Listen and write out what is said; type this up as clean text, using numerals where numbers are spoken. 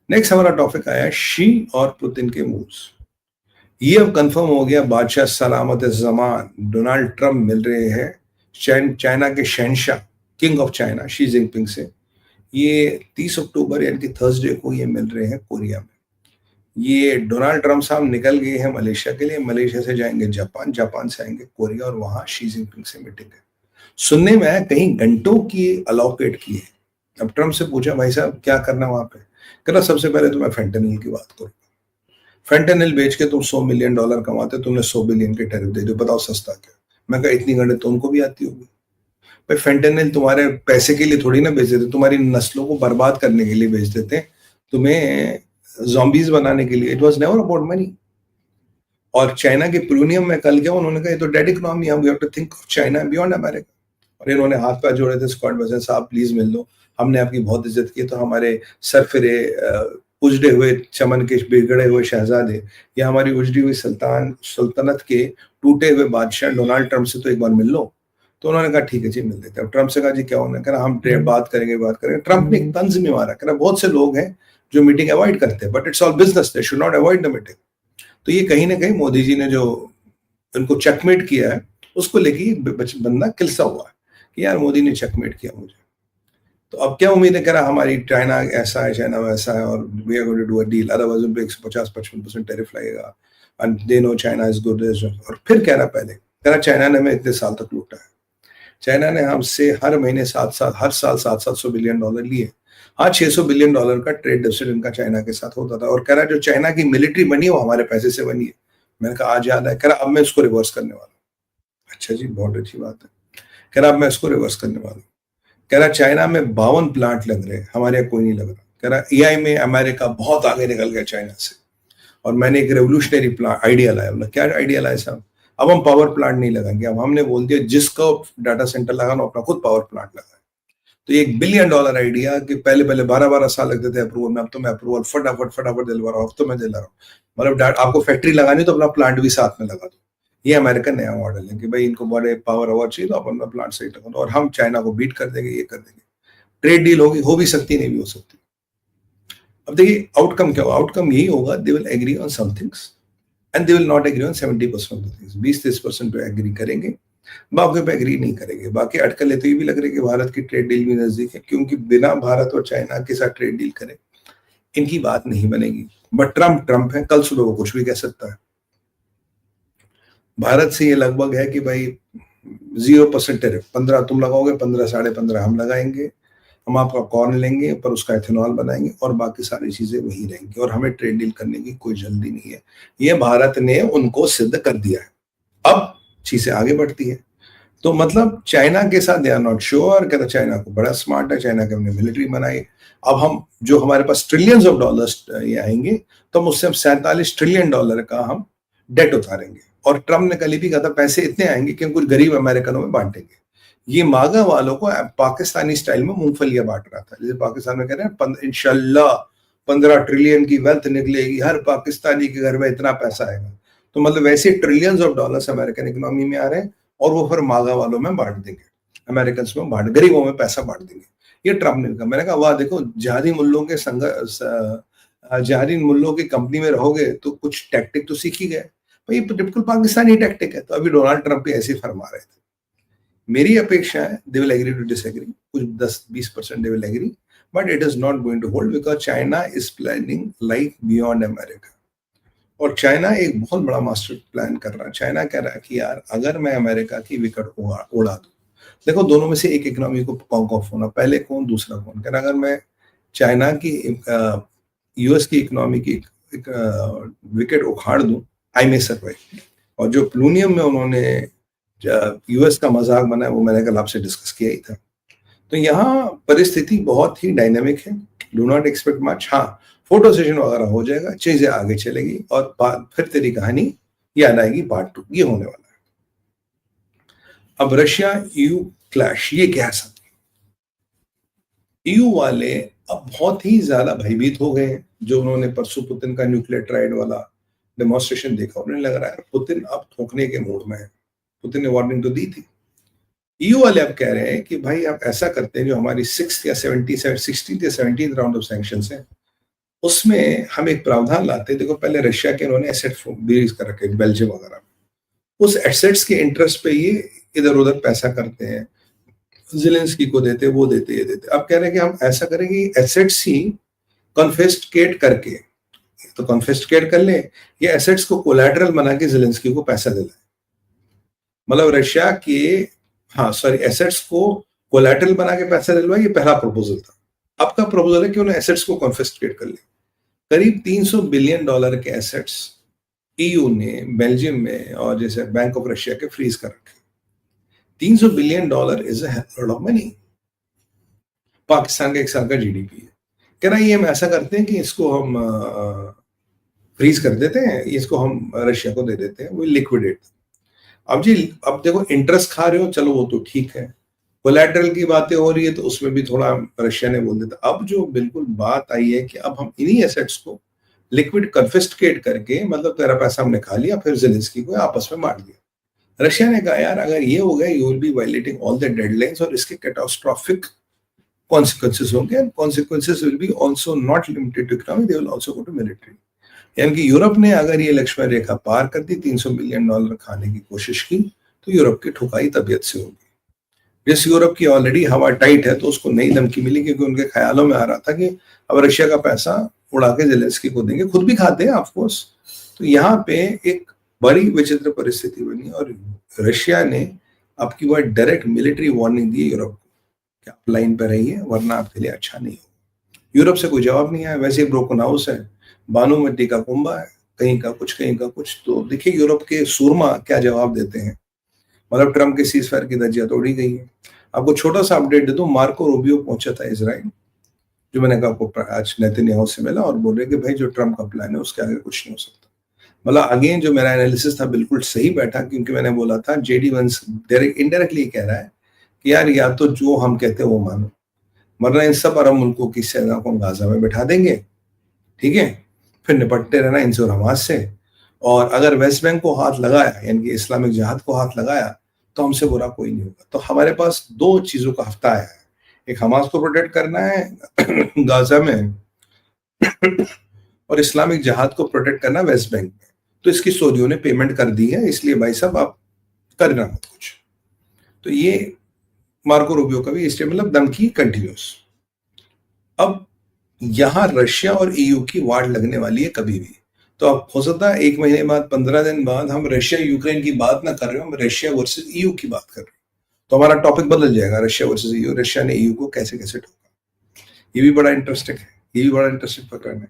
Next हमारा topic आया she और पुतिन के मूव्स। ये अब कंफर्म हो गया, बादशाह सलामत जमान डोनाल्ड ट्रंप मिल रहे हैं चाइना के शहनशाह, king of China Xi Jinping से। ये 30 अक्टूबर यानी कि थर्सडे को ये मिल रहे हैं कोरिया में। ये डोनाल्ड ट्रंप साहब निकल गए हैं मलेशिया के लिए, मलेशिया से जाएंगे जापान, जापान से आएंगे कोरिया और वहां शी जिनपिंग से मीटिंग है। सुनने में आया कहीं घंटों की अलोकेट की है। अब ट्रंप से पूछा, भाई साहब क्या करना वहां पे? कहना सबसे पहले तो मैं फेंटेनिल की बात करूँ। फेंटेनिल बेच के तुम $100 मिलियन कमाते, तुमने 100 बिलियन के टैरिफ दे दो, बताओ सस्ता क्या? मैं कहा इतनी गणित तो उनको भी आती होगी। भाई फेंटेनिल तुम्हारे पैसे के लिए थोड़ी ना बेच देते, तुम्हारी नस्लों को बर्बाद करने के लिए बेच देते, तुम्हें जॉम्बीज बनाने के लिए। It was never about money. और चाइना के प्लूनियम में कल क्या उन्होंने कहा, ये तो डेड इकोनॉमी है, we have to think of China beyond America. और इन्होंने हाथ पैर जोड़े थे स्कॉट बेसेंट साहब, प्लीज मिल लो, हमने आपकी बहुत इज्जत की, तो हमारे सरफिरे उजड़े हुए चमन के बिगड़े हुए शहजादे या हमारी उजड़ी हुई सल्तनत के टूटे हुए बादशाह डोनाल्ड ट्रंप से तो एक बार मिल लो। तो उन्होंने कहा ठीक है जी मिल लेते हैं। ट्रंप से कहा जी क्या होना, कहा हम बात करेंगे। ट्रंप ने एक तंज में मारा, कहा बहुत से लोग हैं जो मीटिंग अवॉइड करते हैं, but it's all business, they should not avoid the meeting. तो ये कहीं ना कहीं मोदी जी ने जो उनको चेकमेट किया है, उसको लेके बंदा किलसा हुआ है कि यार मोदी ने चेकमेट किया मुझे। तो अब क्या उम्मीद है, कह रहा हमारी चाइना ऐसा है, चाइना वैसा है, और we are going to do a deal, otherwise उन पे 150-55% टैरिफ लगेगा, and they know China is good. और फिर कह रहा पहले, कह रहा चाइना ने हमें इतने साल तक लूटा है, चाइना ने हमसे हर महीने हर साल 700 बिलियन डॉलर लिए। हाँ, $600 बिलियन का ट्रेड डेफिसिट इनका चाइना के साथ होता था, और कह रहा जो चाइना की मिलिट्री बनी है वो हमारे पैसे से बनी है। मैंने कहा आज याद है, कह रहा अब मैं इसको रिवर्स करने वाला हूँ। अच्छा जी, बहुत अच्छी बात है। कह रहा अब मैं इसको रिवर्स करने वाला हूँ। कह रहा चाइना में 52 प्लांट लग रहे हैं, हमारे यहाँ कोई नहीं लग रहा। कह रहा एआई में अमेरिका बहुत आगे निकल गया चाइना से, और मैंने एक रेवोल्यूशनरी प्लान आइडिया लाया। बोला क्या आइडिया लाया साहब? अब हम पावर प्लांट नहीं लगाएंगे, अब हमने बोल दिया जिसका डाटा सेंटर लगाना अपना खुद पावर प्लांट लगाए। तो $1 बिलियन आइडिया कि पहले पहले 12-12 साल लगते थे अप्रूवल में, अब तो मैं अप्रूवल फटाफट दिलवा रहा हूँ, अब तो मैं दिला रहा हूँ। मतलब आपको फैक्ट्री लगानी तो अपना प्लांट भी साथ में लगा दो। ये अमेरिका नया मॉडल है कि भाई इनको बड़े पावर अवार्ड चाहिए तो अपना प्लांट सही लगा दो, और हम चाइना को बीट कर देंगे, ये कर देंगे। ट्रेड डील होगी, हो भी सकती, नहीं भी हो सकती। अब देखिए आउटकम क्या होगा, आउटकम यही होगा, they will agree on some things and they will not agree on 70% of the things. 20-30% पे एग्री करेंगे, बाकी पे एग्री नहीं करेंगे। बाकी अटकलें तो ये भी लग रही है कि भारत की ट्रेड डील भी नजदीक है, क्योंकि बिना भारत और चाइना के साथ ट्रेड डील करे इनकी बात नहीं बनेगी। बट ट्रंप है, कल सुबह वो कुछ भी कह सकता है। भारत से ये लगभग है कि भाई 0% टैरिफ, 15 तुम लगाओगे, 15 15.5 हम लगाएंगे, हम आपका कॉर्न लेंगे पर उसका इथेनॉल बनाएंगे, और बाकी सारी चीजें वही रहेंगी, और हमें ट्रेड डील करने की कोई जल्दी नहीं है। ये भारत ने उनको सिद्ध कर दिया है, अब चीजें आगे बढ़ती है। तो मतलब चाइना के साथ दे आर नॉट श्योर, कहता चाइना को बड़ा स्मार्ट है, चाइना के हमने मिलिट्री बनाई। अब हम जो हमारे पास ट्रिलियंस ऑफ डॉलर्स ये आएंगे, तो हम उससे $47 ट्रिलियन का हम डेट उतारेंगे। और ट्रम्प ने कल भी कहा था पैसे इतने आएंगे कि हम कुछ गरीब अमेरिकनों में बांटेंगे। ये मागा वालों को पाकिस्तानी स्टाइल में मूंगफलियां बांट रहा था, जैसे पाकिस्तान में कह रहे हैं इंशाल्लाह 15 ट्रिलियन की वेल्थ निकलेगी, हर पाकिस्तानी के घर में इतना पैसा आएगा। तो मतलब वैसे trillions of dollars American economy में आ रहे हैं, और वो फिर मागा वालों में बांट देंगे, अमेरिकन में बांट, गरीबों में पैसा बांट देंगे। ये ट्रम्प ने कहा। मैंने कहा वाह, देखो जहादी मुल्लों के जहादी मुल्लों की कंपनी में रहोगे तो कुछ टैक्टिक तो सीख ही गए। भाई बिल्कुल पाकिस्तानी टैक्टिक है। तो अभी डोनाल्ड ट्रंप भी ऐसे फरमा रहे थे। मेरी अपेक्षा है they will agree to disagree, कुछ 10-20% they will agree, but it is not going to hold, because China is planning life beyond America. और चाइना एक बहुत बड़ा मास्टर प्लान कर रहा है। चाइना कह रहा है कि यार अगर मैं अमेरिका की विकेट उड़ा दूं, देखो दोनों में से एक इकोनॉमी को कॉन्क ऑफ होना, पहले कौन दूसरा कौन। कह रहा अगर मैं चाइना की यूएस की इकोनॉमी की विकेट उखाड़ दूं, आई मे सर्वाइव। और जो प्लूनियम में उन्होंने यूएस का मजाक बनाया, वो मैंने कल आपसे डिस्कस किया ही था। तो यहाँ परिस्थिति बहुत ही डायनेमिक है, डू नॉट एक्सपेक्ट मच। हाँ, फोटो सेशन वगैरह हो जाएगा, चीजें आगे चलेगी, और फिर तेरी कहानी याद आएगी पार्ट 2, ये होने वाला है। अब रशिया ईयू क्लैश, ये क्या है? ईयू वाले अब बहुत ही ज्यादा भयभीत हो गए हैं। जो उन्होंने परसों पुतिन का न्यूक्लियर ट्रायल वाला डेमोन्स्ट्रेशन देखा, उन्हें लग रहा है पुतिन अब ठोकने के मूड में है। पुतिन ने वार्निंग तो दी थी। ईयू वाले अब कह रहे हैं कि भाई आप ऐसा करते हैं, जो हमारी 16th या 17th राउंड ऑफ सैंक्शंस है उसमें हम एक प्रावधान लाते, देखो पहले रशिया के इन्होंने एसेट फ्रीज कर रखे बेल्जियम वगैरह में, उस एसेट्स के इंटरेस्ट पे ये इधर उधर पैसा करते हैं, ज़ेलेंस्की को देते, वो देते, ये देते। अब कह रहे हैं कि हम ऐसा करेंगे एसेट्स ही कॉन्फिस्केट करके, तो कॉन्फिस्केट कर ले, ये एसेट्स को कोलैटरल बना के ज़ेलेंस्की को पैसा दिलाए। मतलब रशिया के, हाँ सॉरी, एसेट्स को कोलैटरल बना के पैसा दिलवाए, ये पहला प्रपोजल था। अब का प्रपोजल है कि उन्हें एसेट्स को कॉन्फिस्केट कर ले। करीब $300 बिलियन के एसेट्स ईयू ने बेल्जियम में और जैसे बैंक ऑफ रशिया के फ्रीज कर रखे। $300 billion is a lot of money. Pakistan का एक साल का जीडीपी है। कह रहा है ये हम ऐसा करते हैं कि इसको हम फ्रीज कर देते हैं, इसको हम रशिया को दे देते हैं, वो लिक्विडेट। अब देखो इंटरेस्ट खा रहे हो, चलो वो तो ठीक है, कोलैटरल की बातें हो रही है तो उसमें भी थोड़ा रशिया ने बोल देता। अब जो बिल्कुल बात आई है कि अब हम इन्हीं एसेट्स को लिक्विड कन्फिस्केट करके, मतलब तेरा पैसा हमने खा लिया, फिर ज़ेलेंस्की को आपस में बांट दिया। रशिया ने कहा यार अगर ये हो गया, you will be violating all the deadlines और इसके कैटास्ट्रोफिक कॉन्सिक्वेंसेस होंगे, and consequences will be also not limited to economy, they will also go to military. यानी कि यूरोप ने अगर ये लक्ष्मण रेखा पार कर दी, $300 बिलियन खाने की कोशिश की, तो यूरोप की ठुकाई तबीयत से होगी। जिस यूरोप की ऑलरेडी हवा टाइट है, तो उसको नई धमकी मिली, क्योंकि उनके ख्यालों में आ रहा था कि अब रशिया का पैसा उड़ा के ज़ेलेंस्की को देंगे, खुद भी खाते हैं ऑफ कोर्स। तो यहाँ पे एक बड़ी विचित्र परिस्थिति बनी और रशिया ने अब की बार डायरेक्ट मिलिट्री वार्निंग दी यूरोप को कि आप लाइन पे रहिए, वरना आपके लिए अच्छा नहीं होगा। यूरोप से कोई जवाब नहीं आया, वैसे ही ब्रोकन हाउस है, बानूमती का कुंभा है, कहीं का कुछ कहीं का कुछ। तो देखिए यूरोप के सूरमा क्या जवाब देते हैं। मतलब ट्रम्प के सीजफायर की धज्जियां तोड़ी गई है। आपको छोटा सा अपडेट दे दूं, मार्को रूबियो पहुंचा था इजराइल, जो मैंने कहा आपको आज नेतन्याहू से मिला और बोल रहे कि भाई जो ट्रम्प का प्लान है उसके आगे कुछ नहीं हो सकता। मतलब अगेन जो मेरा एनालिसिस था बिल्कुल सही बैठा, क्योंकि मैंने बोला था जेडी वंस इनडायरेक्टली कह रहा है कि यार या तो जो हम कहते हैं वो मानो, वरना इन सब अरब मुल्कों की सेना को गाजा में बैठा देंगे, ठीक है, फिर निपटते रहना इनसे और हमास से। और अगर वेस्ट बैंक को हाथ लगाया, यानी कि इस्लामिक जिहाद को हाथ लगाया, तो हमसे बुरा कोई नहीं होगा। तो हमारे पास दो चीजों का हफ्ता आया है, एक हमास को प्रोटेक्ट करना है गाजा में और इस्लामिक जिहाद को प्रोटेक्ट करना वेस्ट बैंक में। तो इसकी सऊदियों ने पेमेंट कर दी है, इसलिए भाई साहब आप करना मत कुछ। तो ये मार्को रूबियो का भी इसलिए मतलब धमकी कंटिन्यूस। अब यहां रशिया और ईयू की वार लगने वाली है कभी भी। तो अब हो सकता है 1 महीने बाद, 15 दिन बाद हम रशिया यूक्रेन की बात ना कर रहे हो, हम रशिया वर्सेस ईयू की बात कर रहे हो। तो हमारा टॉपिक बदल जाएगा, रशिया वर्सेस ईयू, रशिया ने ईयू को कैसे कैसे ठोका। ये भी बड़ा इंटरेस्टिंग है, ये भी बड़ा इंटरेस्टिंग प्रकरण है।